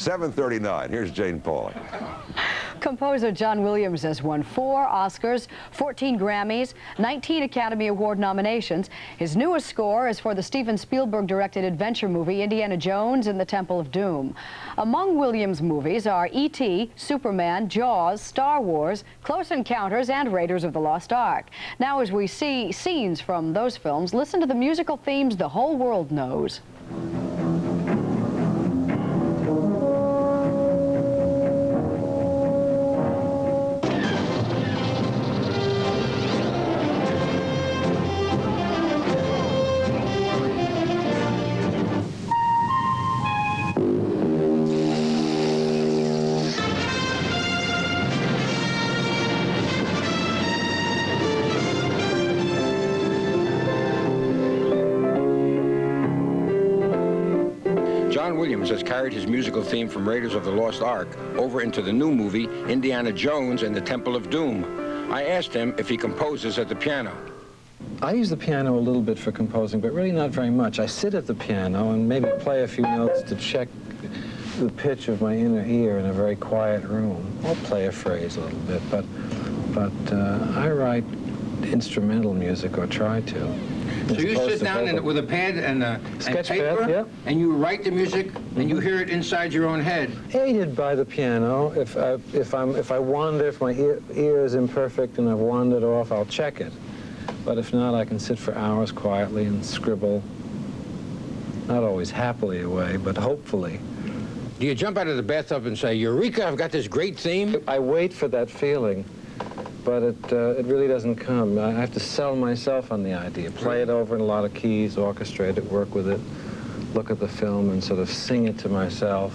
7:39. Here's Jane Pauley. Composer John Williams has won 4 Oscars, 14 Grammys, 19 Academy Award nominations. His newest score is for the Steven Spielberg-directed adventure movie Indiana Jones and the Temple of Doom. Among Williams' movies are E.T., Superman, Jaws, Star Wars, Close Encounters, and Raiders of the Lost Ark. Now, as we see scenes from those films, listen to the musical themes the whole world knows. John Williams has carried his musical theme from Raiders of the Lost Ark over into the new movie Indiana Jones and the Temple of Doom. I asked him if he composes at the piano. I use the piano a little bit for composing, but really not very much. I sit at the piano and maybe play a few notes to check the pitch of my inner ear in a very quiet room. I'll play a phrase a little bit, but I write instrumental music, or try to. So you sit down with a pad and paper, pad, yeah. And you write the music, and you hear it inside your own head. Aided by the piano. If I wander, if my ear is imperfect and I've wandered off, I'll check it. But if not, I can sit for hours quietly and scribble. Not always happily away, but hopefully. Do you jump out of the bathtub and say, "Eureka! I've got this great theme"? I wait for that feeling. But it really doesn't come. I have to sell myself on the idea. Play it over in a lot of keys, orchestrate it, work with it, look at the film and sort of sing it to myself.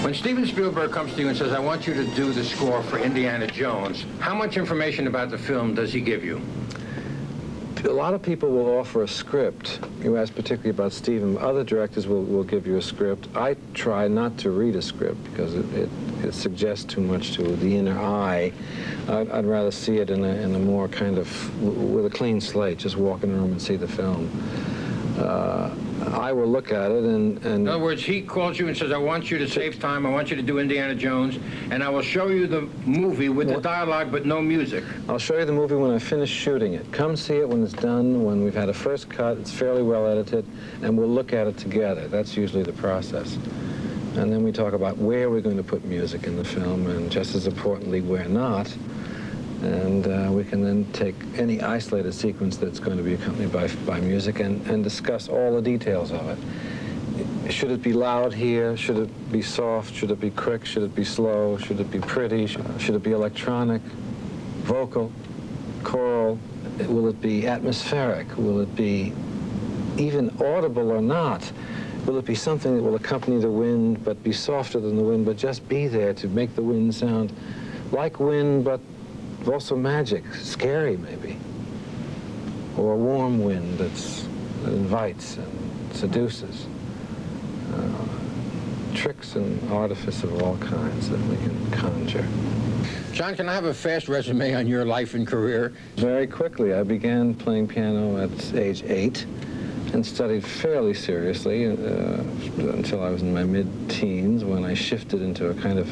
When Steven Spielberg comes to you and says, "I want you to do the score for Indiana Jones," how much information about the film does he give you? A lot of people will offer a script. You ask particularly about Steven. Other directors will give you a script. I try not to read a script because it suggests too much to the inner eye. I'd rather see it in a more kind of, with a clean slate, just walk in the room and see the film. I will look at it and... In other words, he calls you and says, "I want you to save time, I want you to do Indiana Jones, and I will show you the movie with the dialogue but no music." I'll show you the movie when I finish shooting it. Come see it when it's done, when we've had a first cut, it's fairly well edited, and we'll look at it together. That's usually the process. And then we talk about where we're going to put music in the film, and just as importantly, where not. And we can then take any isolated sequence that's going to be accompanied by music and discuss all the details of it. Should it be loud here? Should it be soft? Should it be quick? Should it be slow? Should it be pretty? Should it be electronic, vocal, choral? Will it be atmospheric? Will it be even audible or not? Will it be something that will accompany the wind but be softer than the wind, but just be there to make the wind sound like wind but also magic, scary maybe, or a warm wind that invites and seduces, tricks and artifice of all kinds that we can conjure. John, can I have a fast resume on your life and career? Very quickly, I began playing piano at age 8 and studied fairly seriously until I was in my mid-teens, when I shifted into a kind of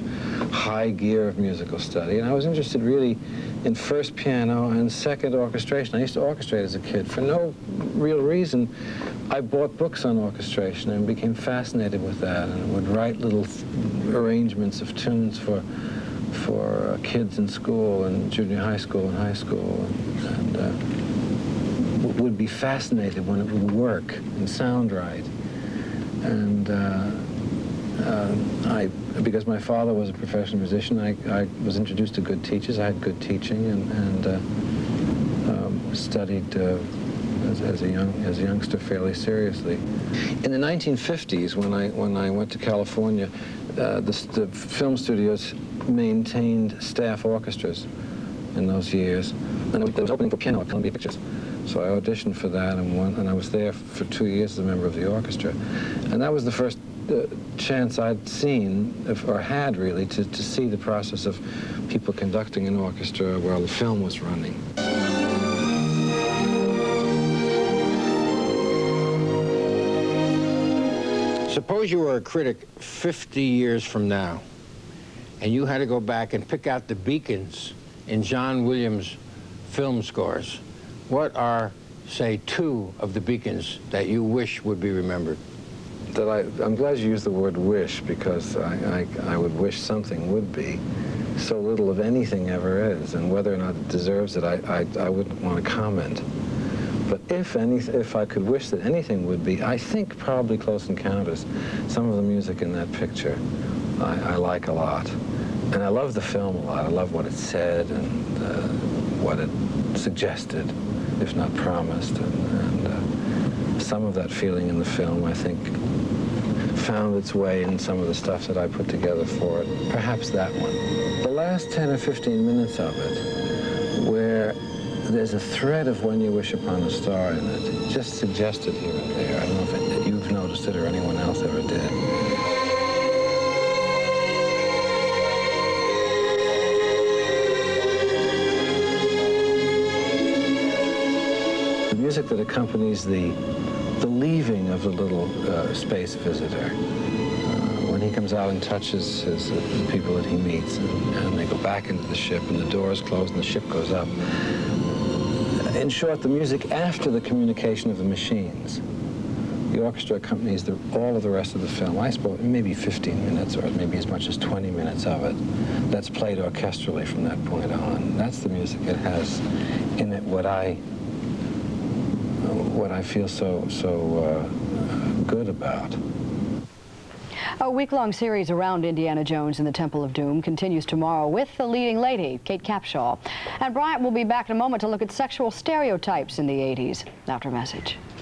high gear of musical study. And I was interested really in first piano and second orchestration. I used to orchestrate as a kid for no real reason. I bought books on orchestration and became fascinated with that, and would write little arrangements of tunes for kids in school and junior high school and high school, and would be fascinated when it would work and sound right. And because my father was a professional musician, I was introduced to good teachers. I had good teaching and studied as a youngster fairly seriously. In the 1950s, when I went to California, the film studios maintained staff orchestras in those years, and there was opening for piano at Columbia Pictures. So I auditioned for that and I was there for 2 years as a member of the orchestra. And that was the first chance I'd seen, or had really, to see the process of people conducting an orchestra while the film was running. Suppose you were a critic 50 years from now, and you had to go back and pick out the beacons in John Williams' film scores. What are, say, 2 of the beacons that you wish would be remembered? I'm glad you used the word wish, because I would wish something would be. So little of anything ever is, and whether or not it deserves it, I wouldn't want to comment. But if I could wish that anything would be, I think probably Close Encounters. Some of the music in that picture I like a lot. And I love the film a lot. I love what it said and what it suggested, if not promised. And some of that feeling in the film, I think, found its way in some of the stuff that I put together for it. Perhaps that one. The last 10 or 15 minutes of it, where there's a thread of When You Wish Upon a Star in it, just suggested here and there. I don't know if you've noticed it or anyone else ever did. The music that accompanies the leaving of the little space visitor, when he comes out and touches the people that he meets, and they go back into the ship, and the doors close, and the ship goes up. In short, the music after the communication of the machines. The orchestra accompanies all of the rest of the film. I suppose maybe 15 minutes, or maybe as much as 20 minutes of it. That's played orchestrally from that point on. That's the music it has in it what I feel so good about. A week-long series around Indiana Jones and the Temple of Doom continues tomorrow with the leading lady, Kate Capshaw. And Bryant will be back in a moment to look at sexual stereotypes in the 80s after a message.